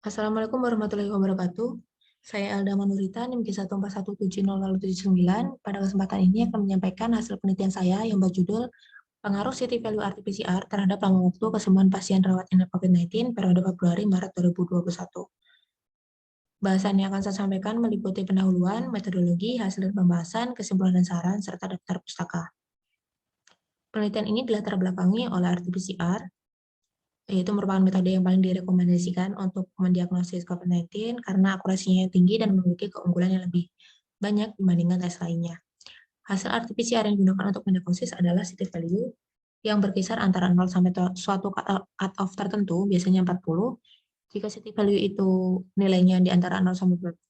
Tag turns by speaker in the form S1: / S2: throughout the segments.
S1: Assalamualaikum warahmatullahi wabarakatuh. Saya Elda Manurita, NIM K141700079. Pada kesempatan ini akan menyampaikan hasil penelitian saya yang berjudul Pengaruh City Value RT-PCR terhadap lama waktu kesembuhan pasien rawat inap COVID-19 periode Februari-Maret 2021. Bahasan yang akan saya sampaikan meliputi pendahuluan, metodologi, hasil dan pembahasan, kesimpulan dan saran, serta daftar pustaka. Penelitian ini dilatar belakangi oleh RT-PCR, yaitu merupakan metode yang paling direkomendasikan untuk mendiagnosis COVID-19 karena akurasinya yang tinggi dan memiliki keunggulan yang lebih banyak dibandingkan tes lainnya. Hasil RT-PCR yang digunakan untuk mendiagnosis adalah CT value yang berkisar antara 0 sampai suatu cut-off tertentu, biasanya 40. Jika CT value itu nilainya di antara 0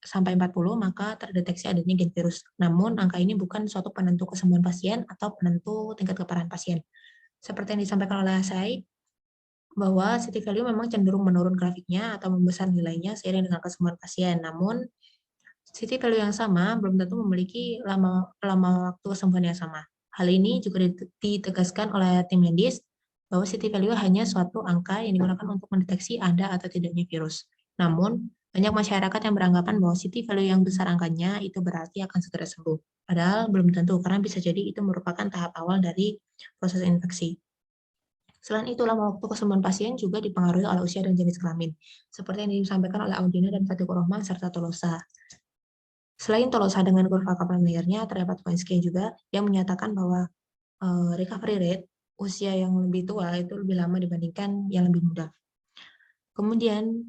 S1: sampai 40, maka terdeteksi adanya gen virus. Namun, angka ini bukan suatu penentu kesembuhan pasien atau penentu tingkat keparahan pasien. Seperti yang disampaikan oleh saya, bahwa city value memang cenderung menurun grafiknya atau membesar nilainya seiring dengan kesembuhan pasien. Namun, city value yang sama belum tentu memiliki lama waktu kesembuhan yang sama. Hal ini juga ditegaskan oleh tim medis bahwa city value hanya suatu angka yang digunakan untuk mendeteksi ada atau tidaknya virus. Namun, banyak masyarakat yang beranggapan bahwa city value yang besar angkanya itu berarti akan segera sembuh. Padahal belum tentu, karena bisa jadi itu merupakan tahap awal dari proses infeksi. Selain itu, lama waktu kesembuhan pasien juga dipengaruhi oleh usia dan jenis kelamin, seperti yang disampaikan oleh Audina dan Fatikur Rahman serta Tolosa. Selain Tolosa dengan kurva Kaplan-Meiernya, terdapat Weinstein juga yang menyatakan bahwa recovery rate usia yang lebih tua itu lebih lama dibandingkan yang lebih muda. Kemudian,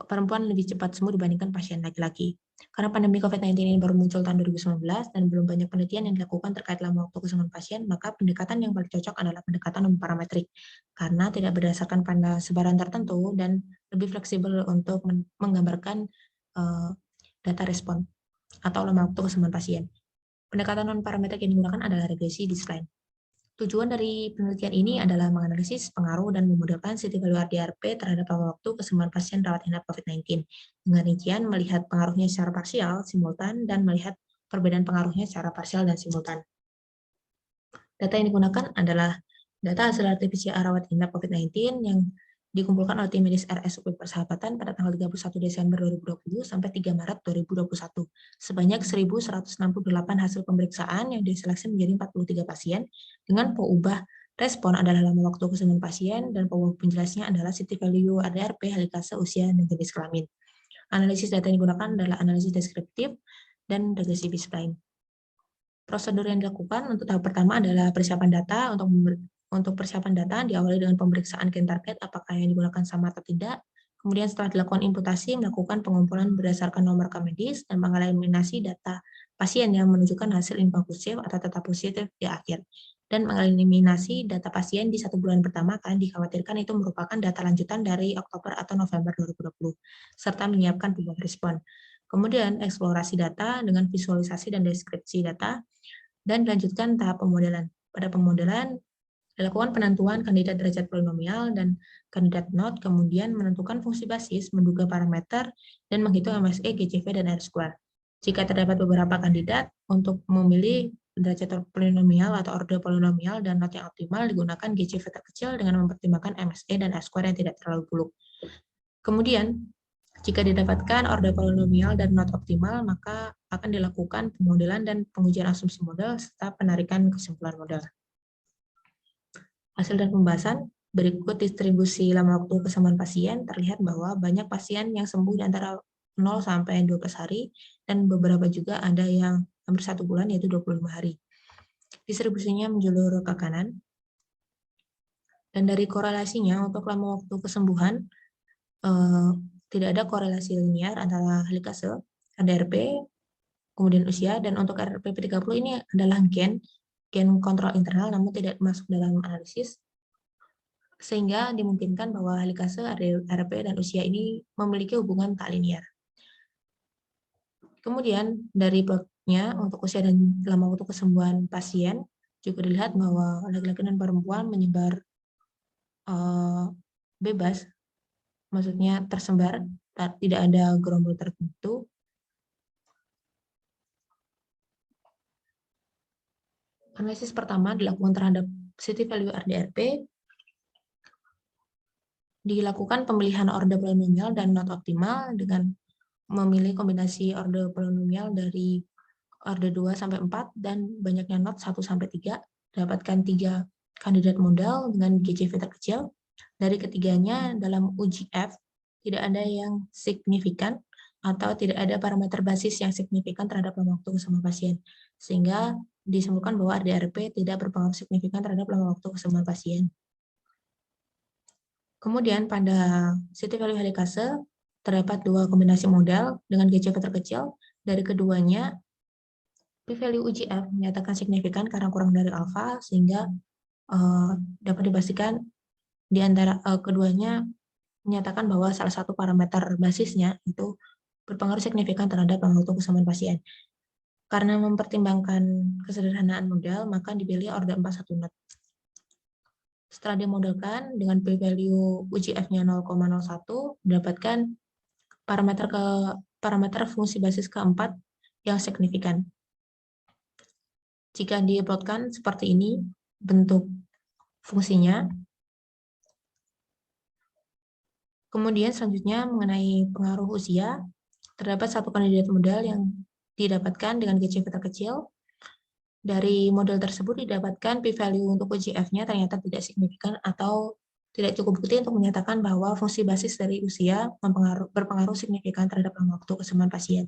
S1: perempuan lebih cepat sembuh dibandingkan pasien laki-laki. Karena pandemi COVID-19 ini baru muncul tahun 2019 dan belum banyak penelitian yang dilakukan terkait lama waktu kesembuhan pasien, maka pendekatan yang paling cocok adalah pendekatan parametrik, karena tidak berdasarkan pada sebaran tertentu dan lebih fleksibel untuk menggambarkan data respon atau lama waktu kesembuhan pasien. Pendekatan non-parametrik yang digunakan adalah regresi baseline. Tujuan dari penelitian ini adalah menganalisis pengaruh dan memodelkan city value RDRP terhadap lama waktu kesembuhan pasien rawat inap COVID-19. Dengan rincian melihat pengaruhnya secara parsial, simultan, dan melihat perbedaan pengaruhnya secara parsial dan simultan. Data yang digunakan adalah data hasil RT-PCR rawat inap COVID-19 yang dikumpulkan oleh tim medis RSUP Persahabatan pada tanggal 31 Desember 2020 sampai 3 Maret 2021. Sebanyak 1.168 hasil pemeriksaan yang diseleksi menjadi 43 pasien dengan peubah respon adalah lama waktu kesembuhan pasien dan peubah penjelasnya adalah city value RDRP, helikase, usia, dan jenis kelamin. Analisis data yang digunakan adalah analisis deskriptif dan regresi baseline. Prosedur yang dilakukan untuk tahap pertama adalah persiapan data. Untuk persiapan data diawali dengan pemeriksaan gen target apakah yang digunakan sama atau tidak. Kemudian setelah dilakukan imputasi, melakukan pengumpulan berdasarkan nomor rekam medis dan mengeliminasi data pasien yang menunjukkan hasil inkonklusif atau tetap positif di akhir. Dan mengeliminasi data pasien di 1 bulan pertama karena dikhawatirkan itu merupakan data lanjutan dari Oktober atau November 2020, serta menyiapkan perubahan respon. Kemudian eksplorasi data dengan visualisasi dan deskripsi data, dan dilanjutkan tahap pemodelan. Pada pemodelan, dilakukan penentuan kandidat derajat polinomial dan kandidat not, kemudian menentukan fungsi basis, menduga parameter, dan menghitung MSE, GCV, dan R-square. Jika terdapat beberapa kandidat, untuk memilih derajat polinomial atau orde polinomial dan not yang optimal, digunakan GCV terkecil dengan mempertimbangkan MSE dan R-square yang tidak terlalu buruk. Kemudian, jika didapatkan orde polinomial dan not optimal, maka akan dilakukan pemodelan dan pengujian asumsi model serta penarikan kesimpulan model. Hasil dan pembahasan, berikut distribusi lama waktu kesembuhan pasien. Terlihat bahwa banyak pasien yang sembuh di antara 0 sampai 12 hari, dan beberapa juga ada yang hampir 1 bulan, yaitu 25 hari. Distribusinya menjulur ke kanan. Dan dari korelasinya, untuk lama waktu kesembuhan, tidak ada korelasi linear antara helikase, RDRP, kemudian usia, dan untuk RPP30 ini adalah gen kontrol internal namun tidak masuk dalam analisis, sehingga dimungkinkan bahwa helikase, RDRP, dan usia ini memiliki hubungan tak linear. Kemudian dari plotnya untuk usia dan lama waktu kesembuhan pasien juga dilihat bahwa laki-laki dan perempuan menyebar bebas, maksudnya tersebar, tidak ada gerombol tertentu. Analisis pertama dilakukan terhadap city value RDRP dilakukan pemilihan orde polinomial dan not optimal dengan memilih kombinasi orde polinomial dari orde 2 sampai 4 dan banyaknya not 1 sampai 3, dapatkan 3 kandidat modal dengan GCV terkecil. Dari ketiganya dalam uji F tidak ada yang signifikan atau tidak ada parameter basis yang signifikan terhadap lama waktu kesembuhan pasien, sehingga disimpulkan bahwa RDRP tidak berpengaruh signifikan terhadap lama waktu kesembuhan pasien. Kemudian pada city value helikase terdapat 2 kombinasi model dengan GCV terkecil. Dari keduanya, p-value uji F menyatakan signifikan karena kurang dari alfa, sehingga dapat dipastikan di antara keduanya menyatakan bahwa salah satu parameter basisnya itu berpengaruh signifikan terhadap lama waktu kesembuhan pasien. Karena mempertimbangkan kesederhanaan model, maka dipilih orde 41 not. Setelah dimodelkan dengan p-value uji F-nya 0,01, mendapatkan parameter fungsi basis keempat yang signifikan. Jika diplotkan seperti ini bentuk fungsinya. Kemudian selanjutnya mengenai pengaruh usia, terdapat satu kandidat modal yang didapatkan dengan GCV terkecil. Dari model tersebut didapatkan p-value untuk uji F-nya ternyata tidak signifikan atau tidak cukup bukti untuk menyatakan bahwa fungsi basis dari usia berpengaruh signifikan terhadap lama waktu kesembuhan pasien.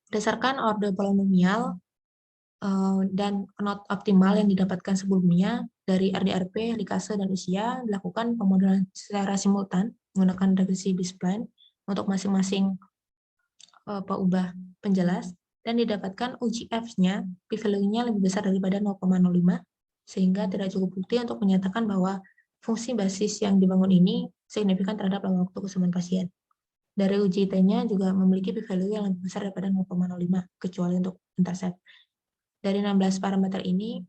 S1: Berdasarkan orde polinomial dan not optimal yang didapatkan sebelumnya dari RDRP, helikase, dan usia, dilakukan pemodelan secara simultan menggunakan regresi B-spline untuk masing-masing peubah penjelas, dan didapatkan uji F-nya, p-value-nya lebih besar daripada 0,05, sehingga tidak cukup bukti untuk menyatakan bahwa fungsi basis yang dibangun ini signifikan terhadap lama waktu kesembuhan pasien. Dari uji T-nya juga memiliki p-value yang lebih besar daripada 0,05, kecuali untuk intercept. Dari 16 parameter ini,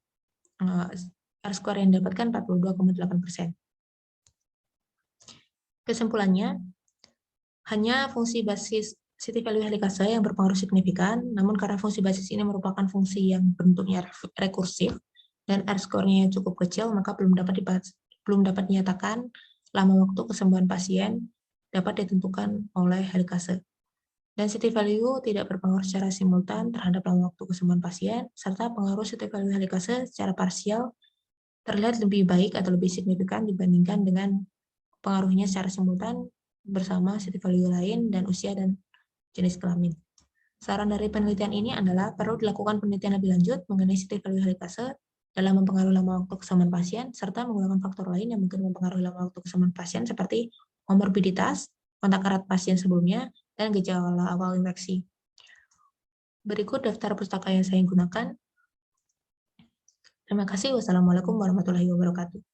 S1: R-square yang didapatkan 42,8%. Kesimpulannya, hanya fungsi basis city value helikase yang berpengaruh signifikan, namun karena fungsi basis ini merupakan fungsi yang bentuknya rekursif dan R-score-nya cukup kecil, maka belum dapat dinyatakan lama waktu kesembuhan pasien dapat ditentukan oleh helikase. Dan city value tidak berpengaruh secara simultan terhadap lama waktu kesembuhan pasien, serta pengaruh city value helikase secara parsial terlihat lebih baik atau lebih signifikan dibandingkan dengan pengaruhnya secara simultan bersama city value lain dan usia dan jenis kelamin. Saran dari penelitian ini adalah perlu dilakukan penelitian lebih lanjut mengenai city value helikase dalam mempengaruhi lama waktu kesembuhan pasien, serta menggunakan faktor lain yang mungkin mempengaruhi lama waktu kesembuhan pasien seperti komorbiditas, kontak erat pasien sebelumnya, dan gejala awal infeksi. Berikut daftar pustaka yang saya gunakan. Terima kasih. Wassalamualaikum warahmatullahi wabarakatuh.